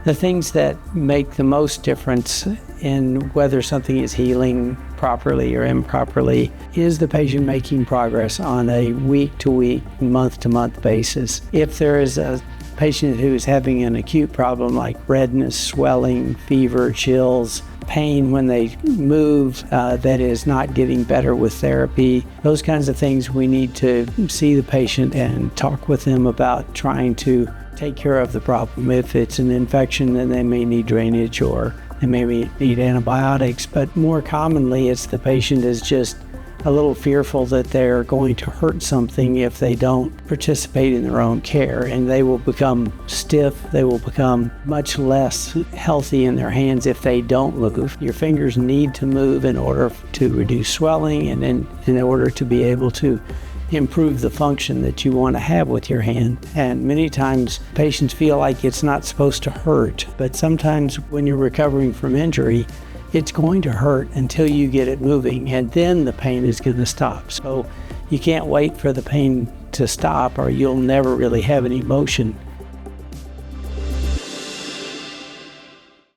The things that make the most difference in whether something is healing properly or improperly is the patient making progress on a week-to-week, month-to-month basis. If there is a patient who's having an acute problem like redness, swelling, fever, chills, pain when they move that is not getting better with therapy, those kinds of things, we need to see the patient and talk with them about trying to take care of the problem. If it's an infection, then they may need drainage or they may need antibiotics, but more commonly it's the patient is just a little fearful that they're going to hurt something if they don't participate in their own care, and they will become stiff, they will become much less healthy in their hands if they don't move. Your fingers need to move in order to reduce swelling and in order to be able to improve the function that you want to have with your hand. And many times patients feel like it's not supposed to hurt, but sometimes when you're recovering from injury, it's going to hurt until you get it moving, and then the pain is going to stop. So you can't wait for the pain to stop or you'll never really have any motion.